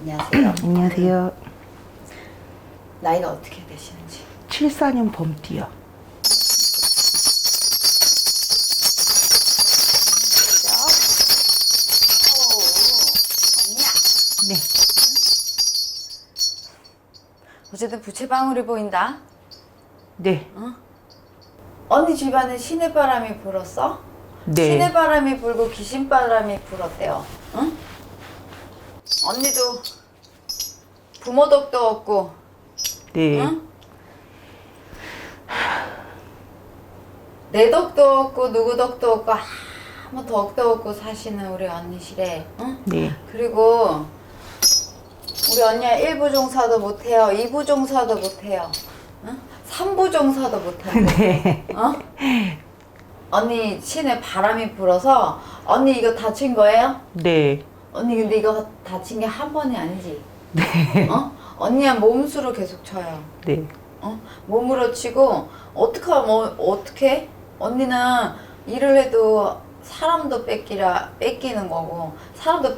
안녕하세요. 안녕하세요. 나이가 어떻게 되시는지. 74년 봄띠요. 언니야. 네. 어쨌든 부채방울이 보인다. 네. 언니 집안에 시내바람이 불었어? 네. 시내바람이 불고 귀신바람이 불었대요. 응? 언니도 부모 덕도 없고, 네. 응? 내 덕도 없고 누구 덕도 없고 아무 덕도 없고 사시는 우리 언니시래. 응? 네. 그리고 우리 언니가 1부 종사도 못해요. 2부 종사도 못해요. 응? 3부 종사도 못한대. 네. 어? 언니 시내 바람이 불어서 언니 이거 다친 거예요? 네. 언니 근데 이거 다친 게 한 번이 아니지? 네. 어? 언니야 몸수로 계속 쳐요. 네. 어? 몸으로 치고 어떻게? 언니는 일을 해도 사람도 뺏기는 거고 사람도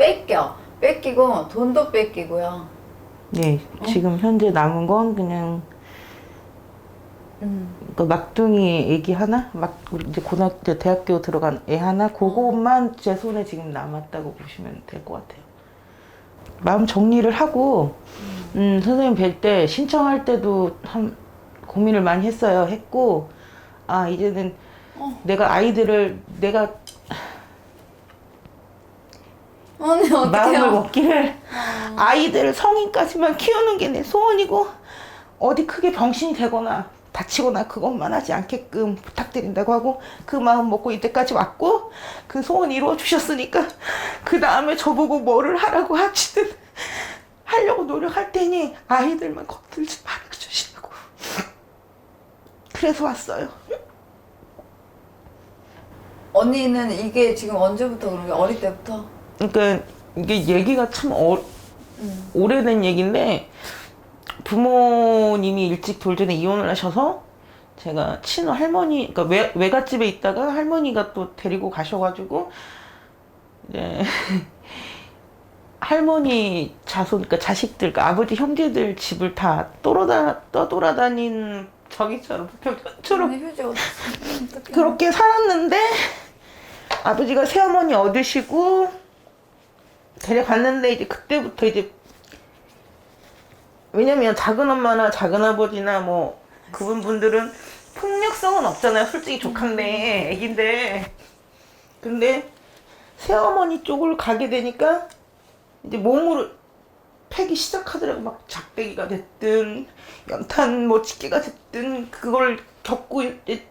뺏기고 돈도 뺏기고요. 네. 지금 현재 남은 건 그냥 그 막둥이 애기 하나, 이제 고등학교, 대학교 들어간 애 하나, 그것만 제 손에 지금 남았다고 보시면 될 것 같아요. 마음 정리를 하고, 선생님 뵐 때, 신청할 때도 고민을 많이 했고, 아, 이제는 내가 아이들을, 내가 언니 어떡해요? 마음을 먹기를, 아이들을 성인까지만 키우는 게 내 소원이고, 어디 크게 병신이 되거나, 다치거나 그것만 하지 않게끔 부탁드린다고 하고 그 마음 먹고 이때까지 왔고 그 소원 이루어 주셨으니까 그 다음에 저보고 뭐를 하라고 하시든 하려고 노력할 테니 아이들만 건들지 말아주시라고 그래서 왔어요. 언니는 이게 지금 언제부터 그런 게 어릴 때부터? 그러니까 이게 얘기가 참 오래된 얘기인데 부모님이 일찍 돌전에 이혼을 하셔서 제가 친호 할머니, 그러니까 외갓집에 있다가 할머니가 또 데리고 가셔가지고 이제 할머니 자손, 그러니까 자식들, 그러니까 아버지 형제들 집을 다 떠돌아다닌 저기처럼 언니 휴지 어떡해. 그렇게 살았는데 아버지가 새어머니 얻으시고 데려갔는데 이제 그때부터 이제 왜냐면 작은 엄마나 작은 아버지나 뭐 그분들은 폭력성은 없잖아요. 솔직히 조카인데 애긴데 근데 새어머니 쪽을 가게 되니까 이제 몸으로 패기 시작하더라고. 막 작배기가 됐든 연탄 뭐 집게가 됐든 그걸 겪고 이제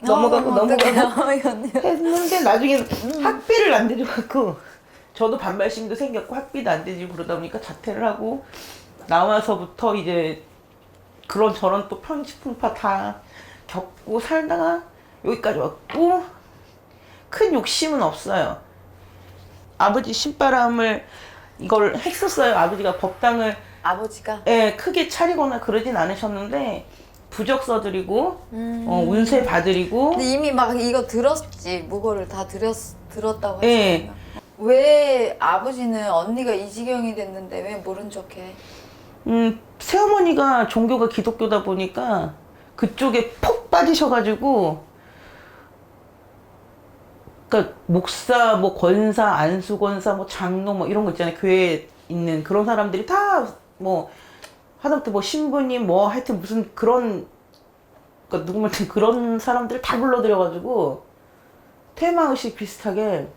넘어가고 했는데 나중에 학비를 안 대줘갖고 저도 반발심도 생겼고 학비도 안 대주고 그러다 보니까 자퇴를 하고 나와서부터 이제 그런 저런 또 편집풍파 다 겪고 살다가 여기까지 왔고 큰 욕심은 없어요. 아버지 신바람을 이걸 했었어요. 아버지가 법당을 아버지가? 예, 크게 차리거나 그러진 않으셨는데 부적 써드리고 운세 봐드리고 근데 이미 막 이거 들었지. 무거를 다 들었다고 예. 하시잖아요. 왜 아버지는 언니가 이 지경이 됐는데 왜 모른 척해? 새어머니가 종교가 기독교다 보니까 그쪽에 폭 빠지셔가지고 그러니까 목사, 뭐 권사, 안수권사, 뭐 장로 뭐 이런 거 있잖아요. 교회에 있는 그런 사람들이 다 뭐 하다못해 뭐 신부님 뭐 하여튼 무슨 그런 그러니까 누구 말든 그런 사람들 다 불러들여가지고 퇴마의식 비슷하게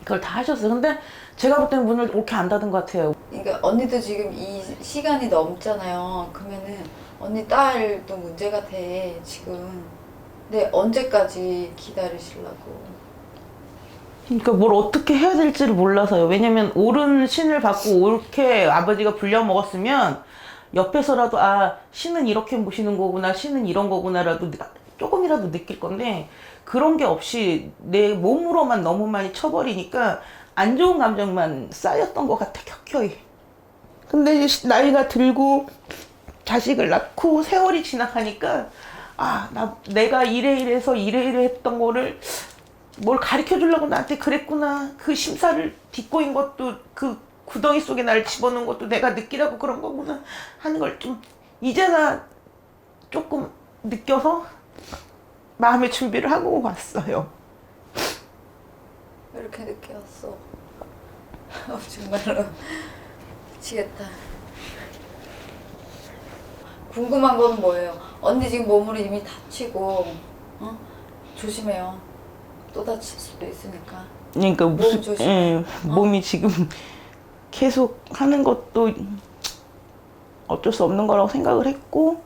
그걸 다 하셨어요. 근데 제가 볼 때는 문을 그렇게 안 닫은 것 같아요. 그러니까 언니도 지금 이 시간이 넘잖아요. 그러면은 언니 딸도 문제가 돼 지금. 근데 언제까지 기다리시려고? 그러니까 뭘 어떻게 해야 될지를 몰라서요. 왜냐면 옳은 신을 받고 옳게 아버지가 불려 먹었으면 옆에서라도 아 신은 이렇게 모시는 거구나, 신은 이런 거구나라도 조금이라도 느낄 건데 그런 게 없이 내 몸으로만 너무 많이 쳐버리니까 안 좋은 감정만 쌓였던 것 같아 켜켜이. 근데 이제 나이가 들고 자식을 낳고 세월이 지나가니까 아 내가 이래서 이래 했던 거를 뭘 가르쳐 주려고 나한테 그랬구나. 그 심사를 딛고인 것도 그 구덩이 속에 날 집어넣은 것도 내가 느끼라고 그런 거구나 하는 걸 좀 이제나 조금 느껴서 마음의 준비를 하고 왔어요. 왜 이렇게 늦게 왔어? 정말로 미치겠다. 궁금한 건 뭐예요? 언니 지금 몸으로 이미 다치고 조심해요. 또 다칠 수도 있으니까. 그러니까 무슨 조심해. 몸이 지금 계속 하는 것도 어쩔 수 없는 거라고 생각을 했고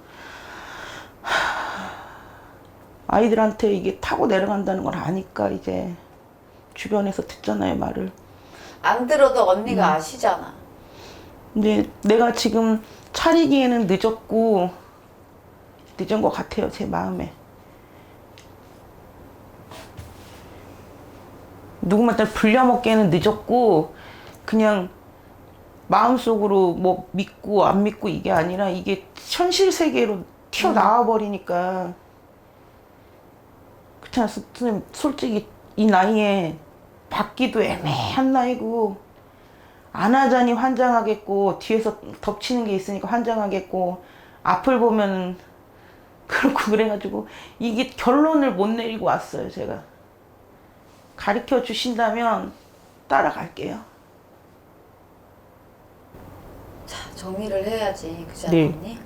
아이들한테 이게 타고 내려간다는 걸 아니까 이제 주변에서 듣잖아요, 말을. 안 들어도 언니가 아시잖아. 근데 내가 지금 차리기에는 늦은 것 같아요, 제 마음에. 누구한테 불려먹기에는 늦었고 그냥 마음속으로 뭐 믿고 안 믿고 이게 아니라 이게 현실 세계로 튀어나와 버리니까 그렇잖아. 선생님, 솔직히 이 나이에 받기도 애매한 나이고 안 하자니 환장하겠고 뒤에서 덮치는 게 있으니까 환장하겠고 앞을 보면 그렇고 그래가지고 이게 결론을 못 내리고 왔어요. 제가 가르쳐 주신다면 따라갈게요. 자, 정리를 해야지. 그지 네. 않니?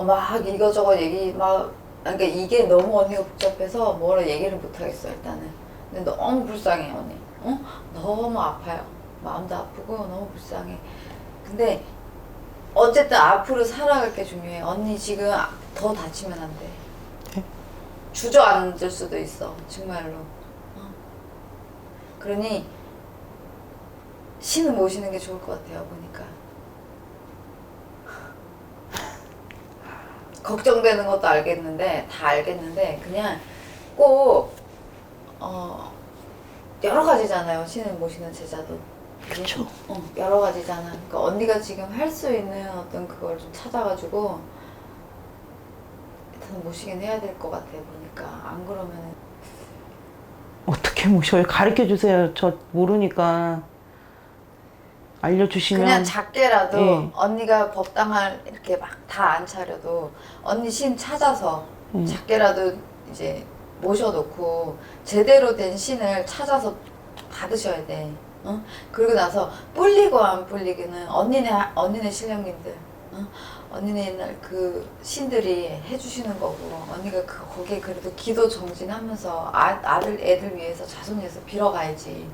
막 이거저거 얘기 그러니까 이게 너무 언니가 복잡해서 뭐라 얘기를 못 하겠어 일단은. 근데 너무 불쌍해 언니. 너무 아파요. 마음도 아프고 너무 불쌍해. 근데 어쨌든 앞으로 살아갈 게 중요해. 언니 지금 더 다치면 안 돼. 네. 주저앉을 수도 있어 정말로. 그러니 신을 모시는 게 좋을 것 같아요 보니까. 걱정되는 것도 알겠는데 다 알겠는데 그냥 꼭 여러 가지잖아요 신을 모시는 제자도. 그렇죠. 여러 가지잖아. 그러니까 언니가 지금 할 수 있는 어떤 그걸 좀 찾아가지고 일단 모시긴 해야 될 것 같아 보니까. 안 그러면은 어떻게 모셔요? 가르쳐 주세요. 저 모르니까 알려주시면. 그냥 작게라도 예. 언니가 법당을 이렇게 막 다 안 차려도 언니 신 찾아서 작게라도 이제 모셔놓고 제대로 된 신을 찾아서 받으셔야 돼. 그리고 나서 뿔리고 안 뿔리기는 언니네 신령님들, 언니네 옛날 그 신들이 해주시는 거고 언니가 거기에 그래도 기도 정진하면서 애들 위해서 자손 위해서 빌어가야지.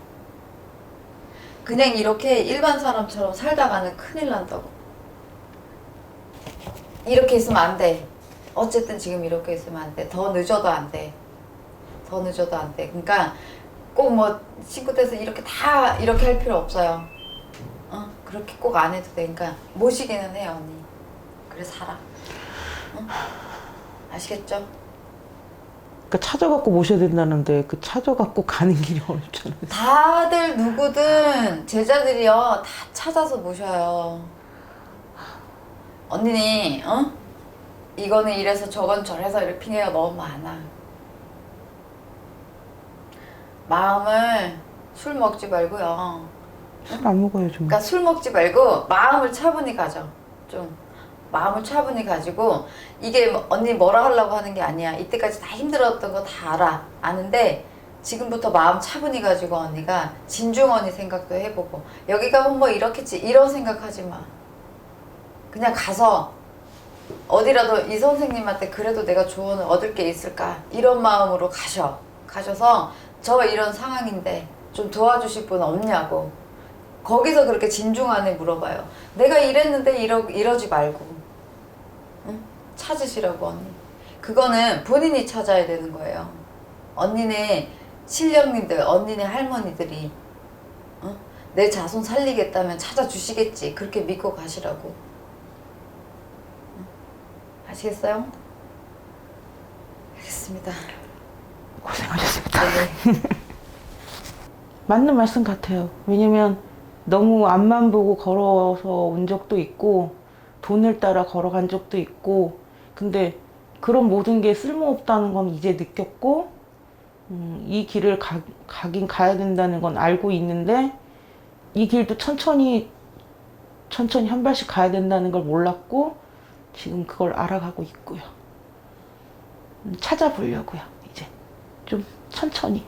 그냥 이렇게 일반 사람처럼 살다가는 큰일 난다고. 이렇게 있으면 안 돼. 어쨌든 지금 이렇게 있으면 안 돼. 더 늦어도 안 돼. 더 늦어도 안 돼. 그러니까 꼭 뭐 친구 돼서 이렇게 다 이렇게 할 필요 없어요. 그렇게 꼭 안 해도 돼. 그러니까 모시기는 해 언니. 그래 살아. 아시겠죠? 그러니까 찾아갖고 모셔야 된다는데 그 찾아갖고 가는 길이 어렵잖아요. 다들 누구든 제자들이요 다 찾아서 모셔요. 언니는 이거는 이래서 저건 저래서 이렇게 핑계가 너무 많아. 마음을 술 먹지 말고요. 술 안 먹어요, 좀. 그러니까 술 먹지 말고 마음을 차분히 가져. 좀 마음을 차분히 가지고 이게 언니 뭐라 하려고 하는 게 아니야. 이때까지 다 힘들었던 거 다 알아. 아는데 지금부터 마음 차분히 가지고 언니가 진중 언니 생각도 해보고 여기 가면 뭐 이렇겠지 이런 생각하지 마. 그냥 가서 어디라도 이 선생님한테 그래도 내가 조언을 얻을 게 있을까 이런 마음으로 가셔서 저 이런 상황인데 좀 도와주실 분 없냐고 거기서 그렇게 진중하게 물어봐요. 내가 이랬는데 이러지 말고 찾으시라고 언니. 그거는 본인이 찾아야 되는 거예요. 언니네 신령님들 언니네 할머니들이 내 자손 살리겠다면 찾아주시겠지. 그렇게 믿고 가시라고. 아시겠어요? 알겠습니다. 고생하셨습니다. 네. 맞는 말씀 같아요. 왜냐면 너무 앞만 보고 걸어서 온 적도 있고 돈을 따라 걸어간 적도 있고 근데 그런 모든 게 쓸모없다는 건 이제 느꼈고 이 길을 가긴 가야 된다는 건 알고 있는데 이 길도 천천히 한 발씩 가야 된다는 걸 몰랐고 지금 그걸 알아가고 있고요. 찾아보려고요. 이제 좀 천천히.